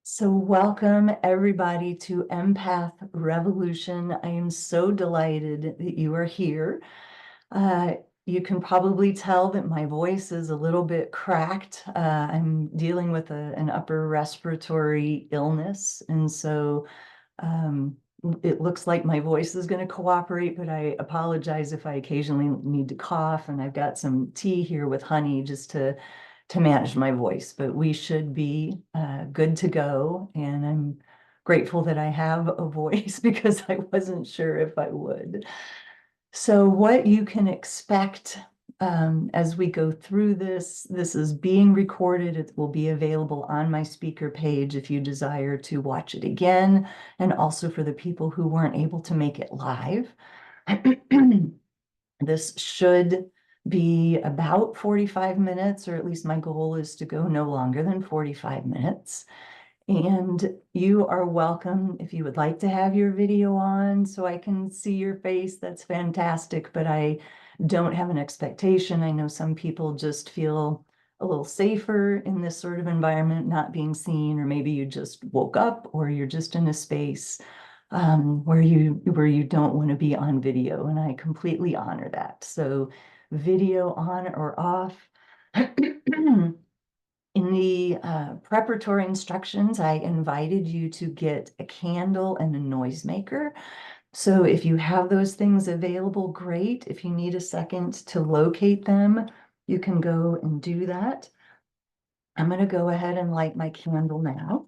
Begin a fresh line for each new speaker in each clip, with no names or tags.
So welcome everybody to Empath Revolution. I am so delighted that you are here. You can probably tell that my voice is a little bit cracked. I'm dealing with an upper respiratory illness, and so um, it looks like my voice is going to cooperate, but I apologize if I occasionally need to cough, and I've got some tea here with honey just to manage my voice, but we should be good to go. And I'm grateful that I have a voice because I wasn't sure if I would. So what you can expect as we go through this is being recorded. It will be available on my speaker page if you desire to watch it again, and also for the people who weren't able to make it live. This should be about 45 minutes, or at least my goal is to go no longer than 45 minutes. And you are welcome if you would like to have your video on so I can see your face. That's fantastic, but I don't have an expectation. I know some people just feel a little safer in this sort of environment, not being seen, or maybe you just woke up or you're just in a space where you don't want to be on video, and I completely honor that. So video on or off. In the preparatory instructions, I invited you to get a candle and a noisemaker. So if you have those things available, great. If you need a second to locate them, you can go and do that. I'm going to go ahead and light my candle now.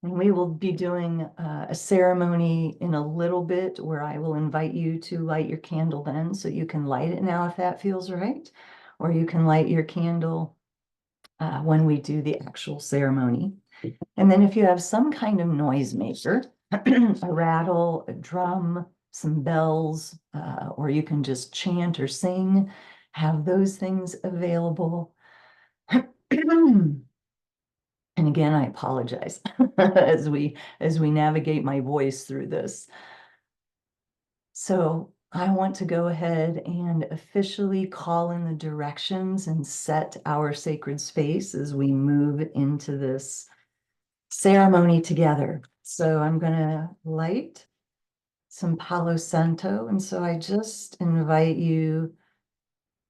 And we will be doing a ceremony in a little bit where I will invite you to light your candle then, so you can light it now if that feels right, or you can light your candle when we do the actual ceremony. And then if you have some kind of noisemaker, a rattle, a drum, some bells, or you can just chant or sing, have those things available. And again, I apologize as we navigate my voice through this. So I want to go ahead and officially call in the directions and set our sacred space as we move into this ceremony together. So I'm going to light some Palos Santo. And so I just invite you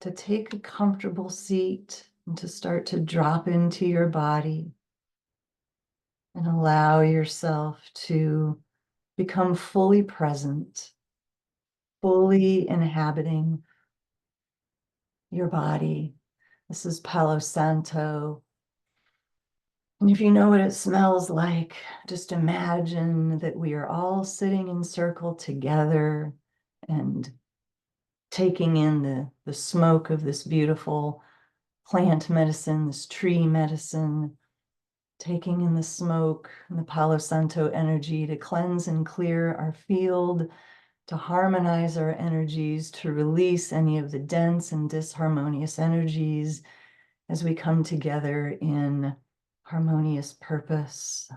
to take a comfortable seat and to start to drop into your body and allow yourself to become fully present, fully inhabiting your body. This is Palo Santo. And if you know what it smells like, just imagine that we are all sitting in circle together and taking in the smoke of this beautiful plant medicine, this tree medicine, taking in the smoke and the Palo Santo energy to cleanse and clear our field, to harmonize our energies, to release any of the dense and disharmonious energies as we come together in harmonious purpose.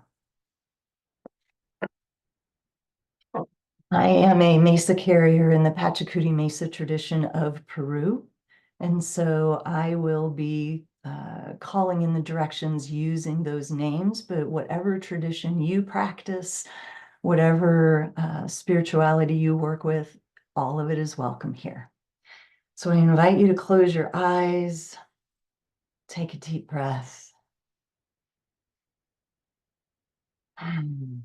I am a Mesa carrier in the Pachacuti Mesa tradition of Peru. And so I will be calling in the directions using those names, but whatever tradition you practice, whatever spirituality you work with, all of it is welcome here. So I invite you to close your eyes, take a deep breath. And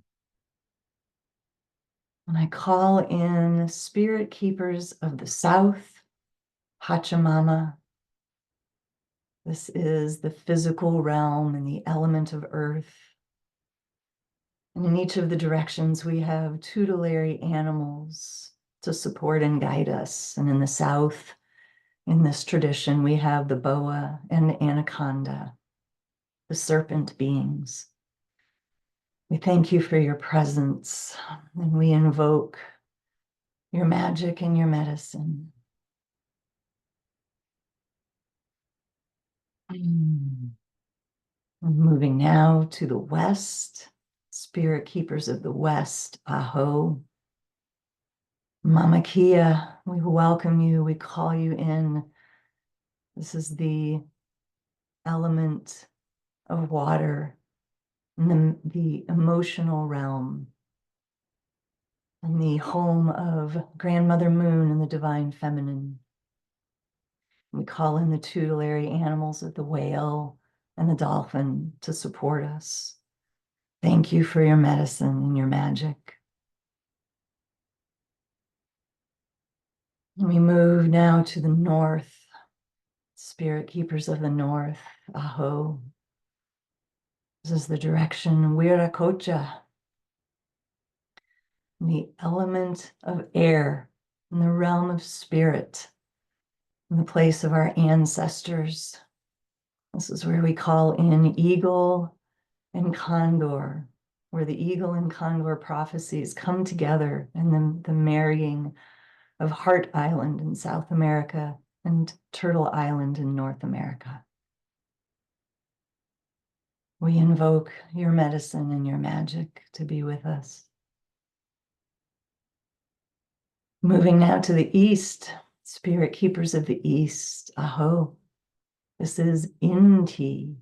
I call in spirit keepers of the South, Pachamama. This is the physical realm and the element of earth. And in each of the directions, we have tutelary animals to support and guide us. And in the South, in this tradition, we have the boa and the anaconda, the serpent beings. We thank you for your presence, and we invoke your magic and your medicine. Moving now to the West, spirit keepers of the West, Aho. Mama Kia, we welcome you, we call you in. This is the element of water and the emotional realm and the home of Grandmother Moon and the Divine Feminine. We call in the tutelary animals of the whale and the dolphin to support us. Thank you for your medicine and your magic. We move now to the north. Spirit keepers of the north, Aho. This is the direction Wiracocha, the element of air in the realm of spirit, in the place of our ancestors. This is where we call in eagle and condor, where the eagle and condor prophecies come together in the marrying of Heart Island in South America and Turtle Island in North America. We invoke your medicine and your magic to be with us. Moving now to the east, spirit keepers of the east, Aho. This is Inti.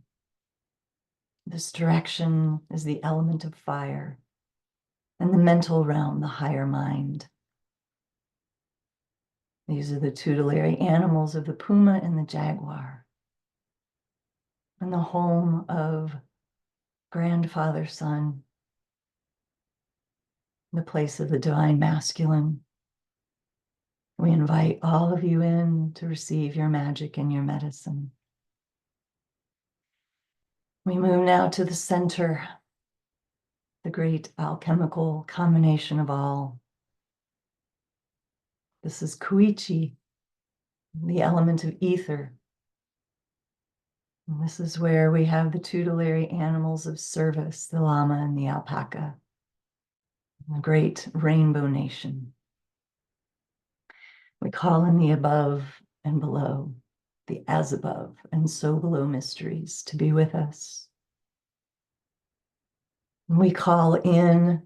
This direction is the element of fire and the mental realm, the higher mind. These are the tutelary animals of the puma and the jaguar, and the home of grandfather son, the place of the divine masculine. We invite all of you in to receive your magic and your medicine. We move now to the center, the great alchemical combination of all. This is Kuichi, the element of ether. And this is where we have the tutelary animals of service, the llama and the alpaca, the great rainbow nation. We call in the above and below, the as above and so below mysteries to be with us. We call in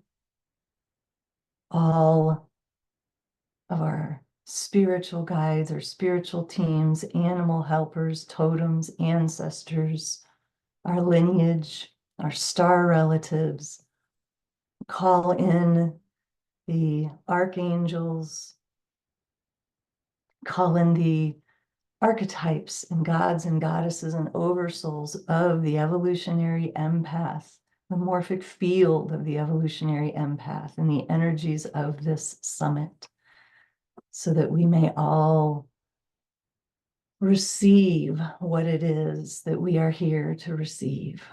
all of our spiritual guides, our spiritual teams, animal helpers, totems, ancestors, our lineage, our star relatives. Call in the archangels, call in the archetypes and gods and goddesses and oversouls of the evolutionary empath, the morphic field of the evolutionary empath and the energies of this summit, so that we may all receive what it is that we are here to receive.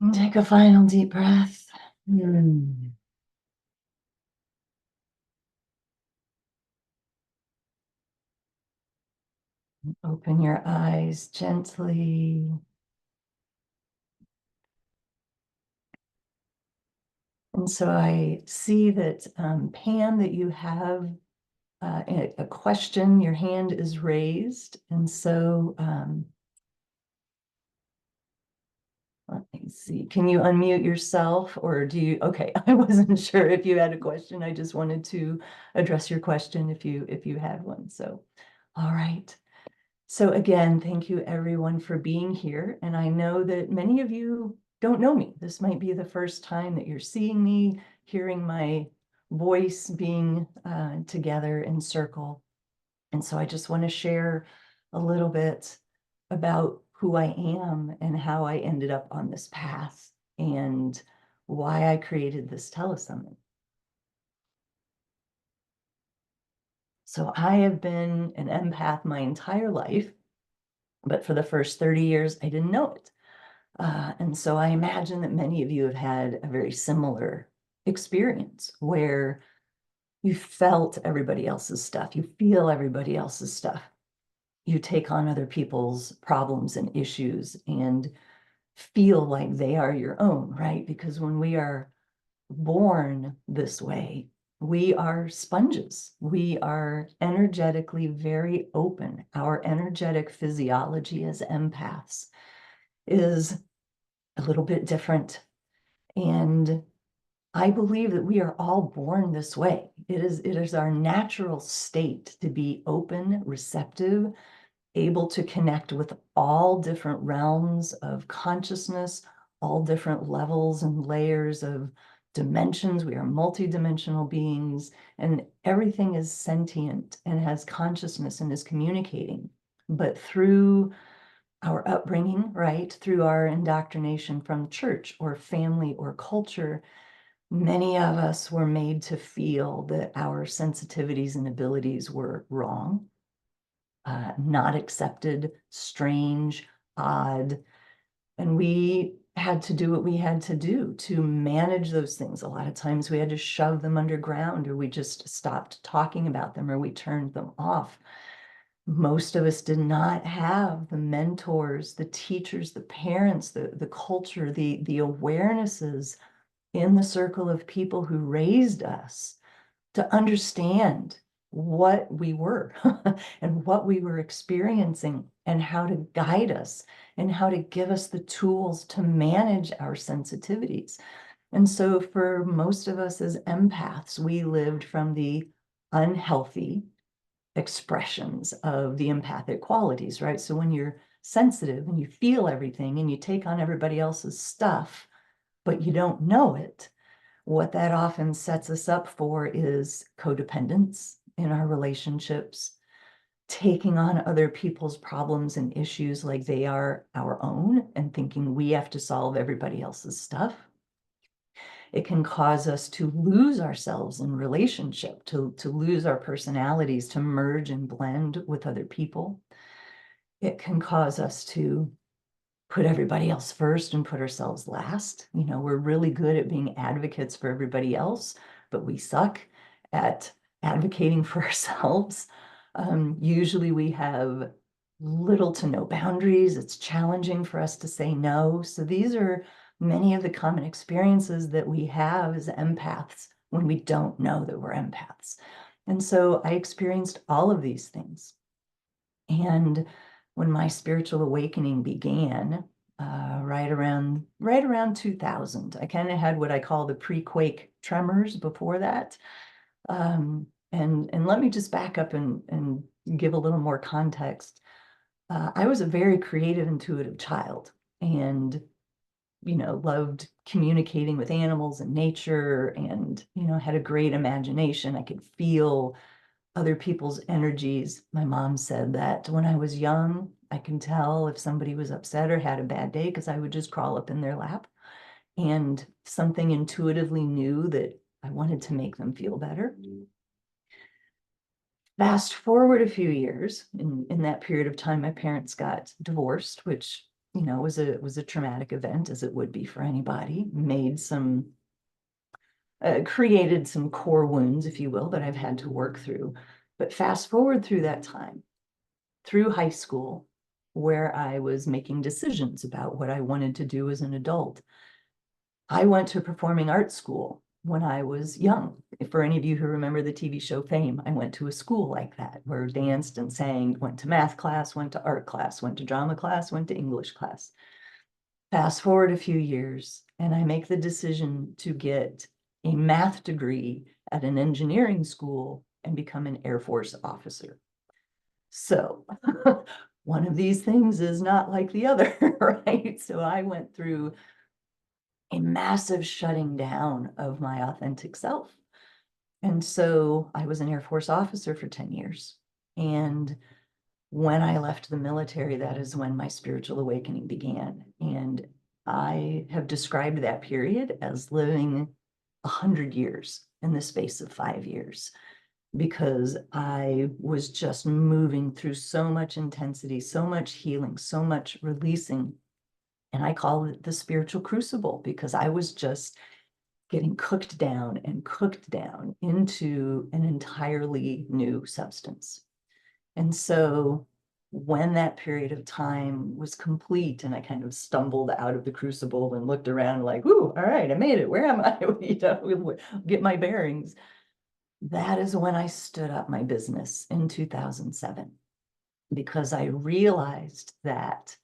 And take a final deep breath. Open your eyes gently. And so I see that, Pam, that you have a question. Your hand is raised. And so let me see. Can you unmute yourself, or do you? Okay, I wasn't sure if you had a question. I just wanted to address your question if you had one. So, all right. So again, thank you everyone for being here. And I know that many of you don't know me. This might be the first time that you're seeing me, hearing my voice being together in circle. And so I just want to share a little bit about who I am and how I ended up on this path and why I created this telesummit. So I have been an empath my entire life, but for the first 30 years, I didn't know it. And so I imagine that many of you have had a very similar experience where you felt everybody else's stuff, you feel everybody else's stuff. You take on other people's problems and issues and feel like they are your own, right? Because when we are born this way, we are sponges. We are energetically very open. Our energetic physiology as empaths is a little bit different. And I believe that we are all born this way. It is our natural state to be open, receptive, able to connect with all different realms of consciousness, all different levels and layers of dimensions. We are multidimensional beings, and everything is sentient and has consciousness and is communicating. But through our upbringing, right, through our indoctrination from church or family or culture, many of us were made to feel that our sensitivities and abilities were wrong, not accepted, strange, odd. And we had to do what we had to do to manage those things. A lot of times we had to shove them underground, or we just stopped talking about them, or we turned them off. Most of us did not have the mentors, the teachers, the parents, the culture, the awarenesses in the circle of people who raised us to understand what we were and what we were experiencing and how to guide us and how to give us the tools to manage our sensitivities. And so for most of us as empaths, we lived from the unhealthy expressions of the empathic qualities, right? So when you're sensitive and you feel everything and you take on everybody else's stuff, but you don't know it, what that often sets us up for is codependence in our relationships, taking on other people's problems and issues like they are our own and thinking we have to solve everybody else's stuff. It can cause us to lose ourselves in relationship, to lose our personalities, to merge and blend with other people. It can cause us to put everybody else first and put ourselves last. You know, we're really good at being advocates for everybody else, but we suck at advocating for ourselves. Usually we have little to no boundaries. It's challenging for us to say no. So these are many of the common experiences that we have as empaths when we don't know that we're empaths. And so I experienced all of these things. And when my spiritual awakening began, right around 2000, I kind of had what I call the pre-quake tremors before that. And let me just back up and give a little more context. I was a very creative, intuitive child, and loved communicating with animals and nature, and had a great imagination. I could feel other people's energies. My mom said that when I was young, I can tell if somebody was upset or had a bad day because I would just crawl up in their lap, and something intuitively knew that I wanted to make them feel better. Fast forward a few years, in that period of time, my parents got divorced, which was a traumatic event, as it would be for anybody. Created some core wounds, if you will, that I've had to work through. But fast forward through that time, through high school, where I was making decisions about what I wanted to do as an adult. I went to performing arts school when I was young. For any of you who remember the TV show Fame, I went to a school like that where danced and sang, went to math class, went to art class, went to drama class, went to English class. Fast forward a few years, and I make the decision to get a math degree at an engineering school and become an Air Force officer. So one of these things is not like the other, right? So I went through a massive shutting down of my authentic self. And so I was an Air Force officer for 10 years. And when I left the military, that is when my spiritual awakening began. And I have described that period as living 100 years in the space of 5 years, because I was just moving through so much intensity, so much healing, so much releasing. And I call it the spiritual crucible, because I was just getting cooked down and cooked down into an entirely new substance. And so when that period of time was complete and I kind of stumbled out of the crucible and looked around like, ooh, all right, I made it. Where am I? Get my bearings. That is when I stood up my business in 2007, because I realized that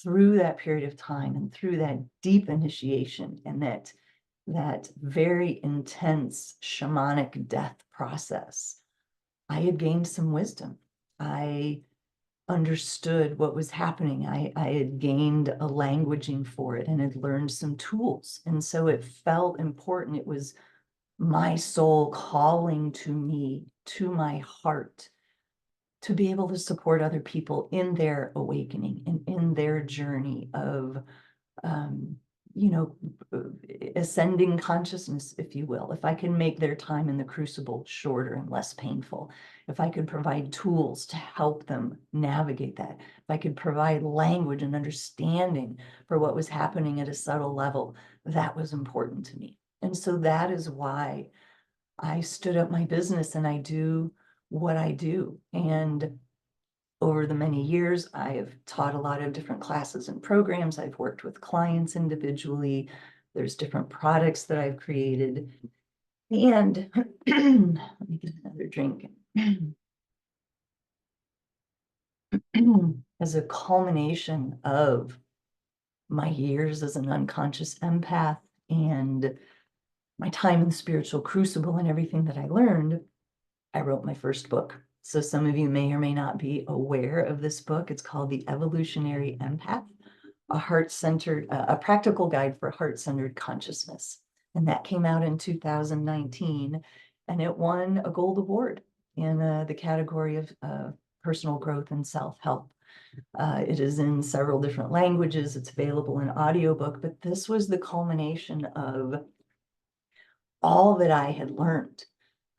through that period of time and through that deep initiation and that that very intense shamanic death process, I had gained some wisdom. I understood what was happening. I had gained a languaging for it and had learned some tools. And so it felt important. It was my soul calling to me, to my heart, to be able to support other people in their awakening and in their journey of, um, you know, ascending consciousness, if you will. If I can make their time in the crucible shorter and less painful, if I could provide tools to help them navigate that, if I could provide language and understanding for what was happening at a subtle level, that was important to me. And so that is why I stood up my business and I do what I do. And over the many years, I have taught a lot of different classes and programs. I've worked with clients individually. There's different products that I've created. And let me get another drink. As a culmination of my years as an unconscious empath and my time in the spiritual crucible and everything that I learned, I wrote my first book. So some of you may or may not be aware of this book. It's called The Evolutionary Empath, a practical guide for heart-centered consciousness. And that came out in 2019, and it won a gold award in the category of personal growth and self-help. It is in several different languages. It's available in audiobook, but this was the culmination of all that I had learned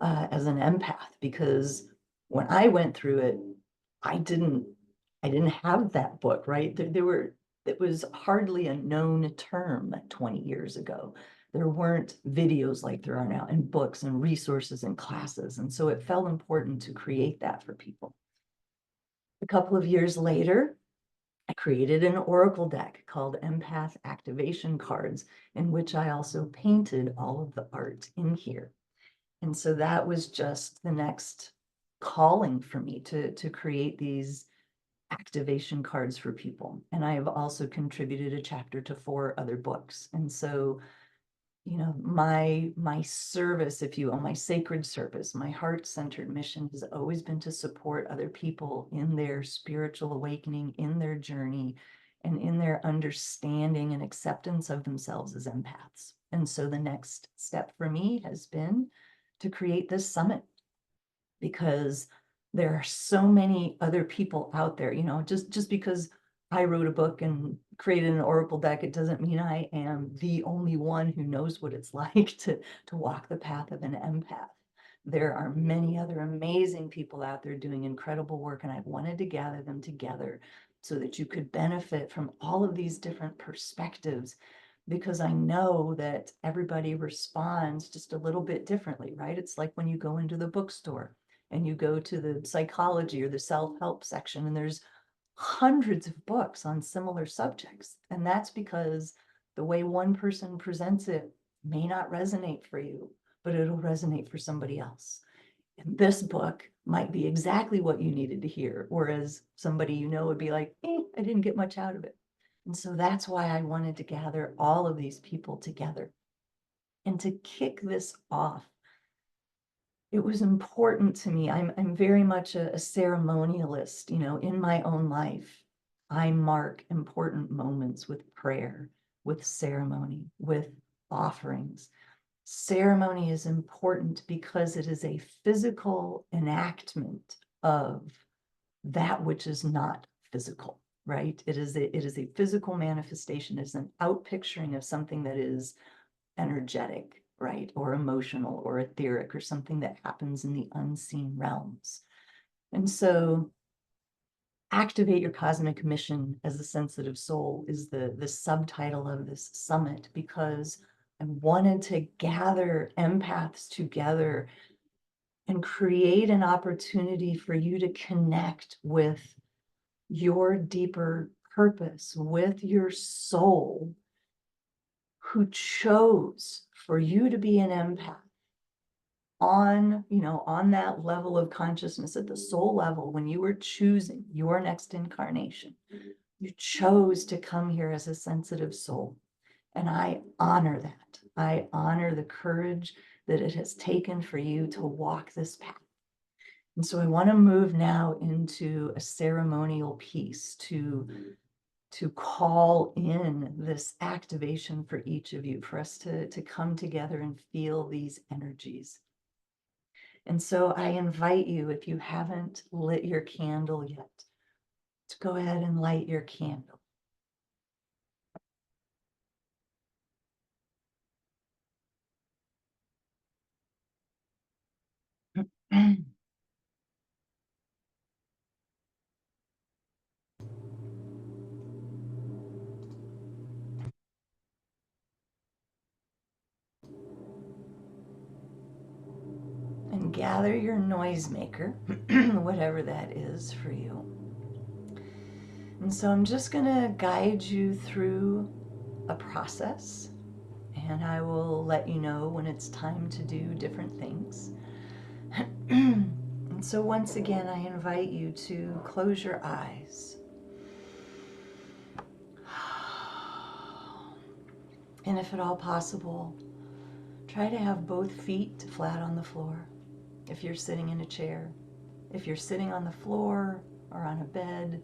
as an empath, because when I went through it, I didn't have that book, right? It was hardly a known term 20 years ago. There weren't videos like there are now, and books and resources and classes. And so it felt important to create that for people. A couple of years later, I created an oracle deck called Empath Activation Cards, in which I also painted all of the art in here. And so that was just the next calling for me to create these activation cards for people. And I have also contributed a chapter to 4 other books. And so, you know, my service, if you will, my sacred service, my heart-centered mission has always been to support other people in their spiritual awakening, in their journey, and in their understanding and acceptance of themselves as empaths. And so the next step for me has been to create this summit, because there are so many other people out there. You know, just because I wrote a book and created an oracle deck, it doesn't mean I am the only one who knows what it's like to walk the path of an empath. There are many other amazing people out there doing incredible work, and I've wanted to gather them together so that you could benefit from all of these different perspectives, because I know that everybody responds just a little bit differently, right? It's like when you go into the bookstore and you go to the psychology or the self-help section, and there's hundreds of books on similar subjects. And that's because the way one person presents it may not resonate for you, but it'll resonate for somebody else. And this book might be exactly what you needed to hear, whereas somebody you know would be like, I didn't get much out of it. And so that's why I wanted to gather all of these people together. And to kick this off, it was important to me. I'm very much a ceremonialist, you know, in my own life. I mark important moments with prayer, with ceremony, with offerings. Ceremony is important because it is a physical enactment of that which is not physical, right? It is a physical manifestation, it's an outpicturing of something that is energetic, right? Or emotional or etheric, or something that happens in the unseen realms. And so activate your cosmic mission as a sensitive soul is the subtitle of this summit, because I wanted to gather empaths together and create an opportunity for you to connect with your deeper purpose, with your soul, who chose for you to be an empath on, you know, on that level of consciousness at the soul level. When you were choosing your next incarnation, you chose to come here as a sensitive soul, and I honor that. I honor the courage that it has taken for you to walk this path. And so I want to move now into a ceremonial piece to call in this activation for each of you, for us to come together and feel these energies. And so I invite you, if you haven't lit your candle yet, to go ahead and light your candle. And gather your noisemaker, whatever that is for you. And so I'm just going to guide you through a process, and I will let you know when it's time to do different things. And so once again, I invite you to close your eyes. And if at all possible, try to have both feet flat on the floor. If you're sitting in a chair, if you're sitting on the floor or on a bed,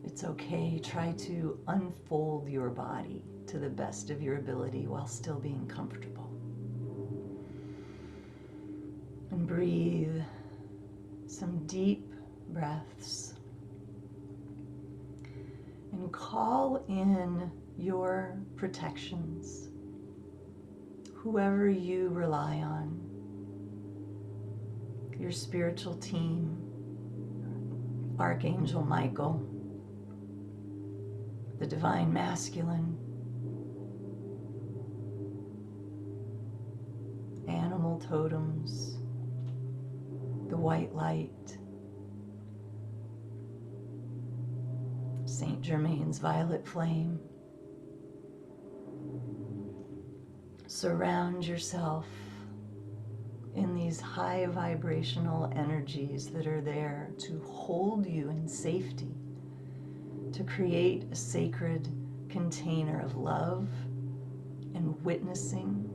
it's okay. Try to unfold your body to the best of your ability while still being comfortable. And breathe some deep breaths. And call in your protections, whoever you rely on, your spiritual team, Archangel Michael, the Divine Masculine, animal totems, the white light, Saint Germain's violet flame. Surround yourself in these high vibrational energies that are there to hold you in safety, to create a sacred container of love and witnessing.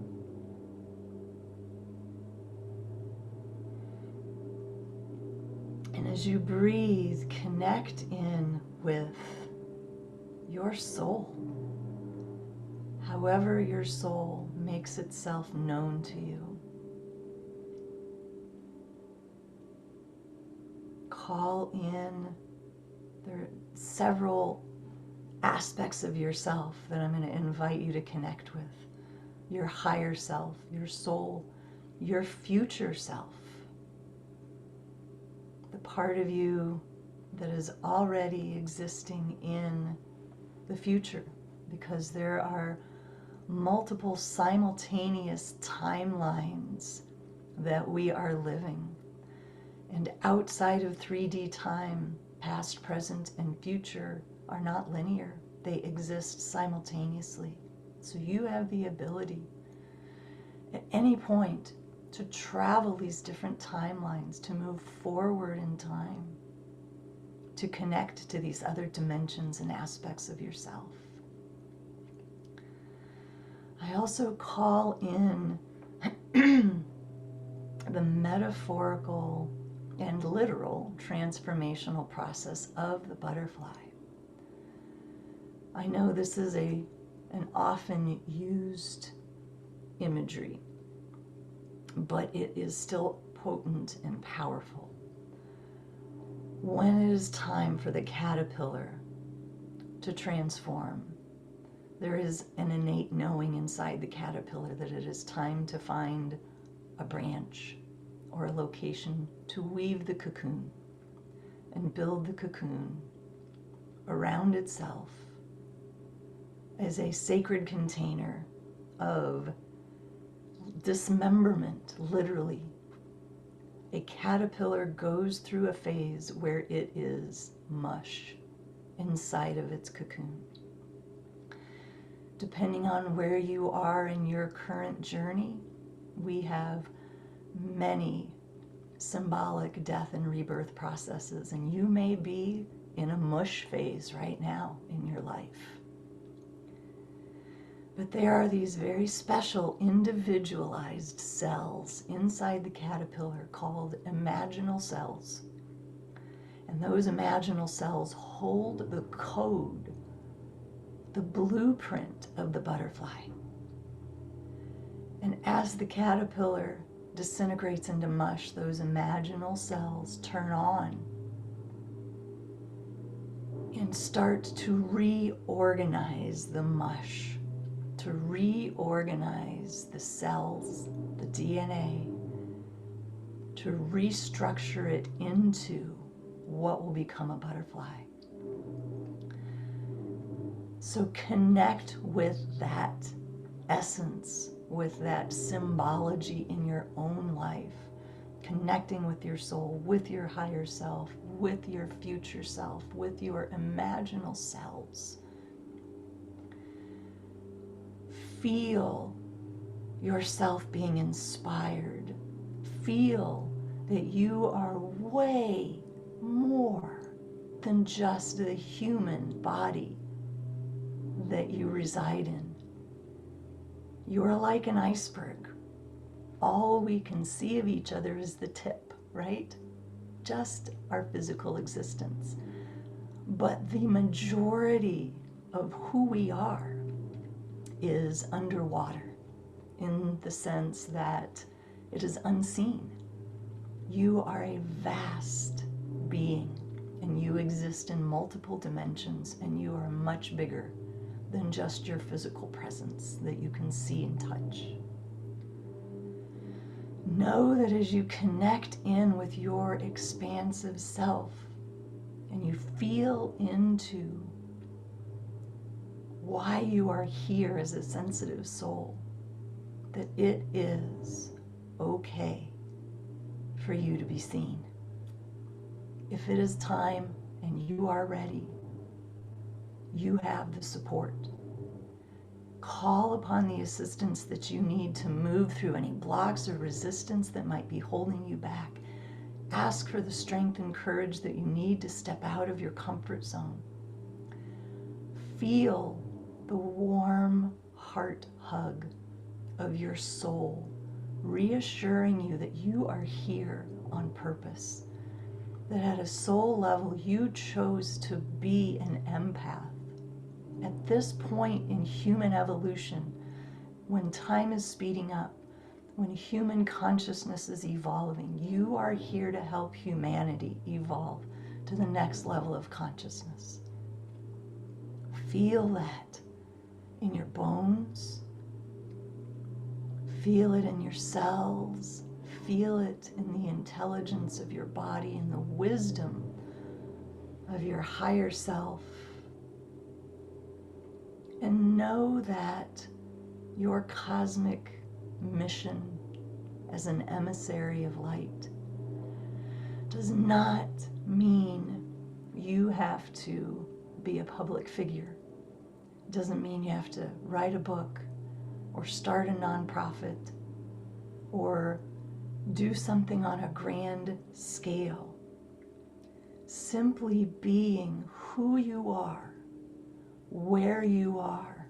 And as you breathe, connect in with your soul, however your soul makes itself known to you. Call in, there are several aspects of yourself that I'm going to invite you to connect with. Your higher self, your soul, your future self, the part of you that is already existing in the future, because there are multiple simultaneous timelines that we are living. And outside of 3D time, past, present, and future are not linear. They exist simultaneously. So you have the ability at any point to travel these different timelines, to move forward in time, to connect to these other dimensions and aspects of yourself. I also call in the metaphorical and literal transformational process of the butterfly. I know this is an often used imagery, but it is still potent and powerful. When it is time for the caterpillar to transform, there is an innate knowing inside the caterpillar that it is time to find a branch or a location to weave the cocoon and build the cocoon around itself as a sacred container of dismemberment, literally. A caterpillar goes through a phase where it is mush inside of its cocoon. Depending on where you are in your current journey, we have many symbolic death and rebirth processes, and you may be in a mush phase right now in your life. But there are these very special individualized cells inside the caterpillar called imaginal cells. And those imaginal cells hold the code, the blueprint of the butterfly. And as the caterpillar disintegrates into mush, those imaginal cells turn on and start to reorganize the mush, to reorganize the cells, the DNA, to restructure it into what will become a butterfly. So connect with that essence, with that symbology in your own life, connecting with your soul, with your higher self, with your future self, with your imaginal selves. Feel yourself being inspired. Feel that you are way more than just the human body that you reside in. You are like an iceberg. All we can see of each other is the tip, right? Just our physical existence. But the majority of who we are is underwater, in the sense that it is unseen. You are a vast being, and you exist in multiple dimensions, and you are much bigger than just your physical presence that you can see and touch. Know that as you connect in with your expansive self and you feel into why you are here as a sensitive soul, that it is okay for you to be seen. If it is time and you are ready, you have the support. Call upon the assistance that you need to move through any blocks or resistance that might be holding you back. Ask for the strength and courage that you need to step out of your comfort zone. Feel the warm heart hug of your soul, reassuring you that you are here on purpose, that at a soul level you chose to be an empath. At this point in human evolution, when time is speeding up, when human consciousness is evolving, you are here to help humanity evolve to the next level of consciousness. Feel that in your bones. Feel it in your cells. Feel it in the intelligence of your body and the wisdom of your higher self. And know that your cosmic mission as an emissary of light does not mean you have to be a public figure. It doesn't mean you have to write a book or start a nonprofit or do something on a grand scale. Simply being who you are, where you are,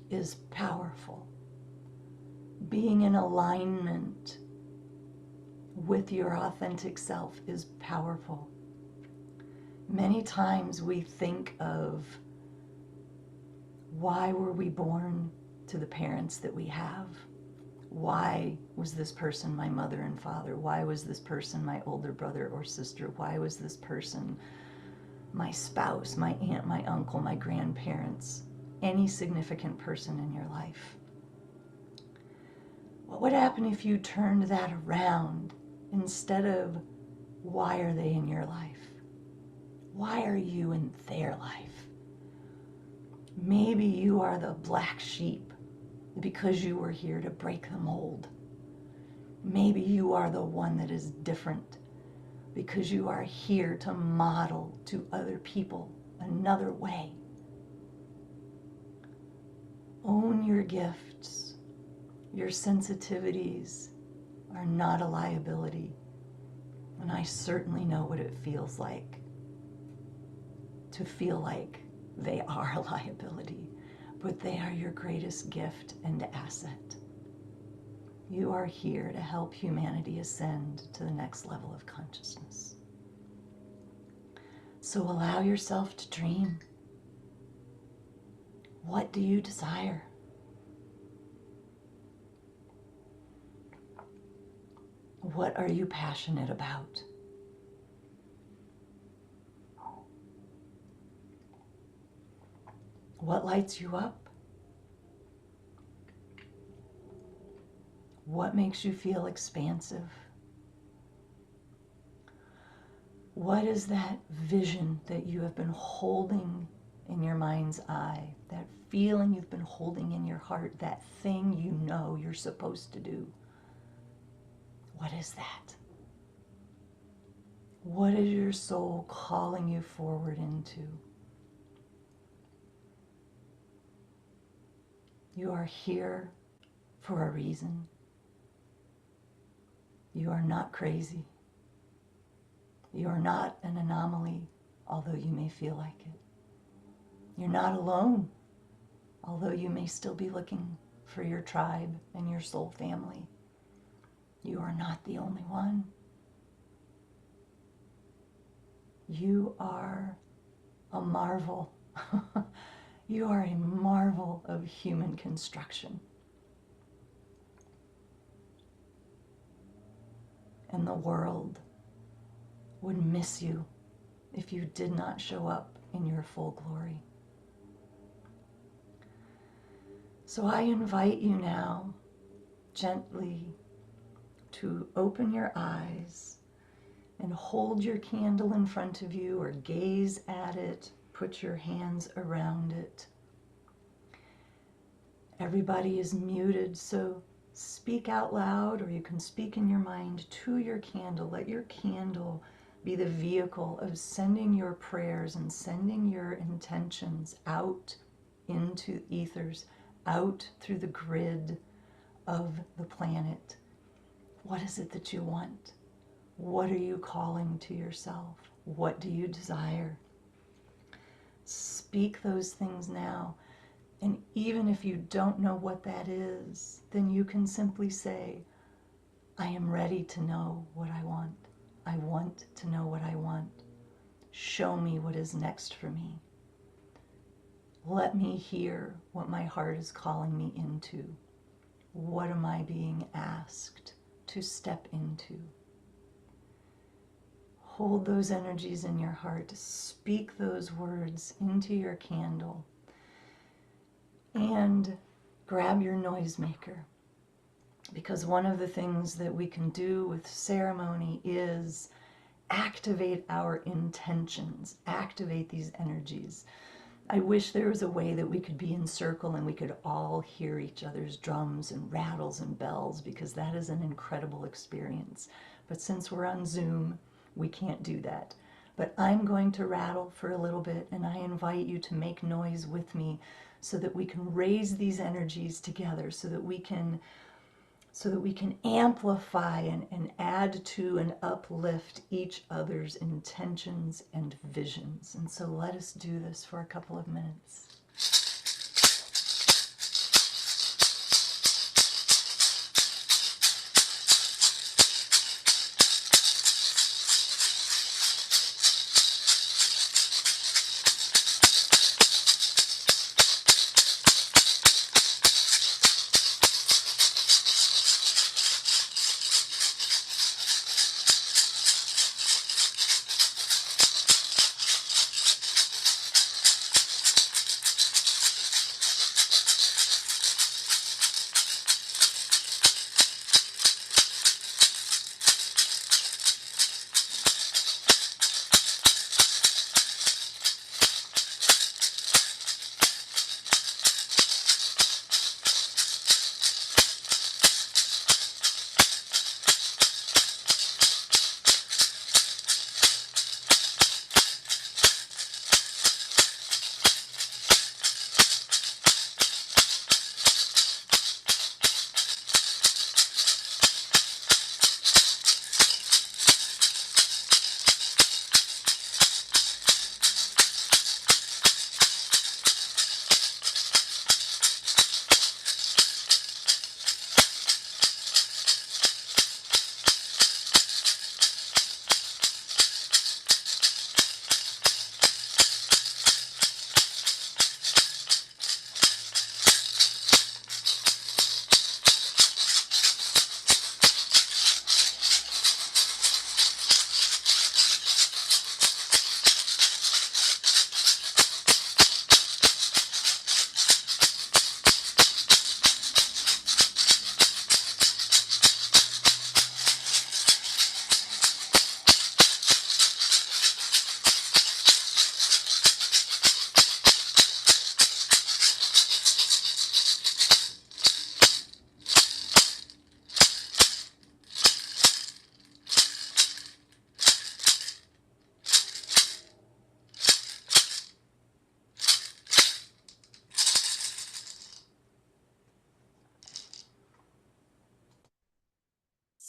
is powerful. Being in alignment with your authentic self is powerful. Many times we think of, why were we born to the parents that we have? Why was this person my mother and father? Why was this person my older brother or sister? Why was this person my spouse, my aunt, my uncle, my grandparents, any significant person in your life? What would happen if you turned that around? Instead of, why are they in your life? Why are you in their life? Maybe you are the black sheep because you were here to break the mold. Maybe you are the one that is different because you are here to model to other people another way. Own your gifts. Your sensitivities are not a liability. And I certainly know what it feels like to feel like they are a liability. but they are your greatest gift and asset. You are here to help humanity ascend to the next level of consciousness. So allow yourself to dream. What do you desire? What are you passionate about? What lights you up? What makes you feel expansive? What is that vision that you have been holding in your mind's eye? That feeling you've been holding in your heart, that thing you know you're supposed to do? What is that? What is your soul calling you forward into? You are here for a reason. You are not crazy. You are not an anomaly, although you may feel like it. You're not alone, although you may still be looking for your tribe and your soul family. You are not the only one. You are a marvel. You are a marvel of human construction. And the world would miss you if you did not show up in your full glory. So I invite you now gently to open your eyes and hold your candle in front of you or gaze at it, put your hands around it. Everybody is muted, so speak out loud, or you can speak in your mind to your candle. Let your candle be the vehicle of sending your prayers and sending your intentions out into ethers, out through the grid of the planet. What is it that you want? What are you calling to yourself? What do you desire? Speak those things now. And even if you don't know what that is, then you can simply say, I am ready to know what I want. I want to know what I want. Show me what is next for me. Let me hear what my heart is calling me into. What am I being asked to step into? Hold those energies in your heart. Speak those words into your candle. And grab your noisemaker. Because one of the things that we can do with ceremony is activate our intentions, activate these energies. I wish there was a way that we could be in circle and we could all hear each other's drums and rattles and bells, because that is an incredible experience. But since we're on Zoom, we can't do that. But I'm going to rattle for a little bit, and I invite you to make noise with me so that we can raise these energies together, so that we can amplify and add to and uplift each other's intentions and visions. And so let us do this for a couple of minutes.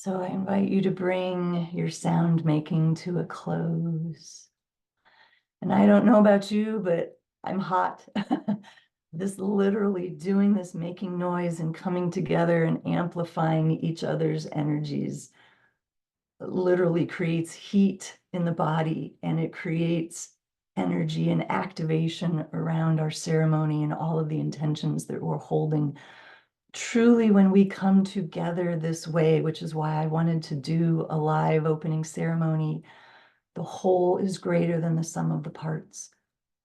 So I invite you to bring your sound making to a close. And I don't know about you, but I'm hot. This literally doing this, making noise and coming together and amplifying each other's energies literally creates heat in the body, and it creates energy and activation around our ceremony and all of the intentions that we're holding. Truly, when we come together this way, which is why I wanted to do a live opening ceremony, the whole is greater than the sum of the parts.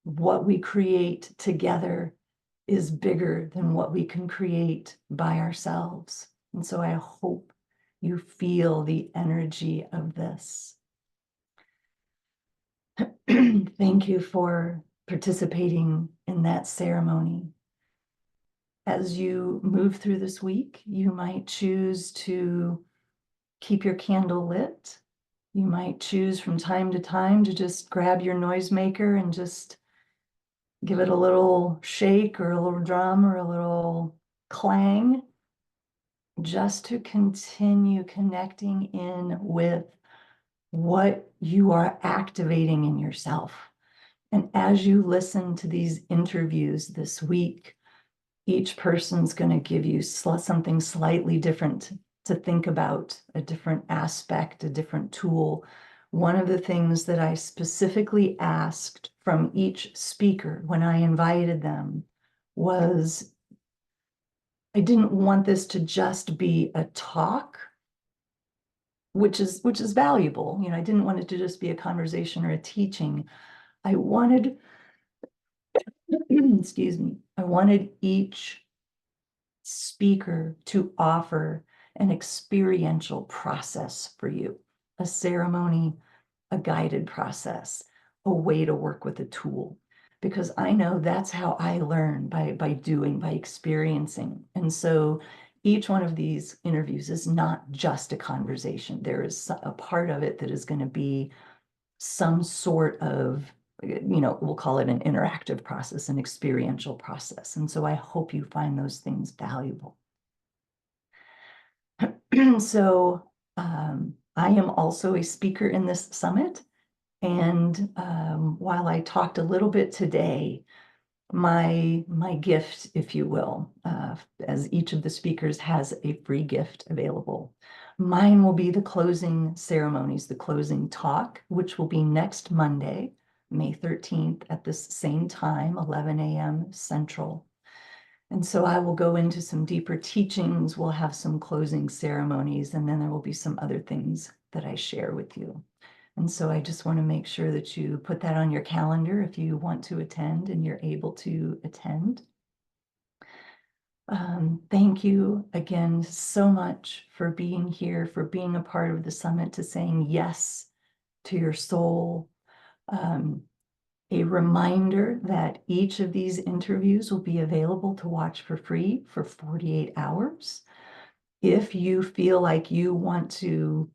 What we create together is bigger than what we can create by ourselves. And so I hope you feel the energy of this. Thank you for participating in that ceremony. As you move through this week, you might choose to keep your candle lit. You might choose from time to time to just grab your noisemaker and just give it a little shake or a little drum or a little clang, just to continue connecting in with what you are activating in yourself. And as you listen to these interviews this week, each person's going to give you something slightly different to think about, a different aspect, a different tool. One of the things that I specifically asked from each speaker when I invited them was, I didn't want this to just be a talk, which is valuable. You know, I didn't want it to just be a conversation or a teaching. I wanted, excuse me, I wanted each speaker to offer an experiential process for you, a ceremony, a guided process, a way to work with a tool. Because I know that's how I learn, by doing, by experiencing. And so each one of these interviews is not just a conversation. There is a part of it that is going to be some sort of, you know, we'll call it an interactive process, an experiential process. And so I hope you find those things valuable. So I am also a speaker in this summit. And while I talked a little bit today, my gift, if you will, as each of the speakers has a free gift available. Mine will be the closing ceremonies, the closing talk, which will be next Monday, May 13th at this same time, 11 a.m. Central. And so I will go into some deeper teachings. We'll have some closing ceremonies, and then there will be some other things that I share with you. And so I just want to make sure that you put that on your calendar if you want to attend and you're able to attend. Thank you again so much for being here, for being a part of the summit, to saying yes to your soul. A reminder that each of these interviews will be available to watch for free for 48 hours. If you feel like you want to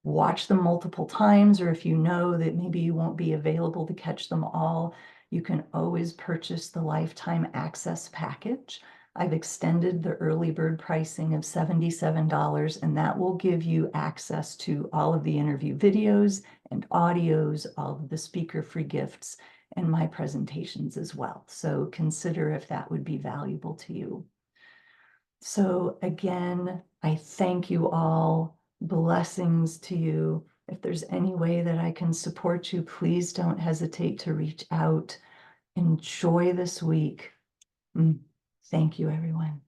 watch them multiple times, or if you know that maybe you won't be available to catch them all, you can always purchase the lifetime access package. I've extended the early bird pricing of $77, and that will give you access to all of the interview videos and audios, all of the speaker free gifts, and my presentations as well. So consider if that would be valuable to you. So again, I thank you all. Blessings to you. If there's any way that I can support you, please don't hesitate to reach out. Enjoy this week. Thank you, everyone.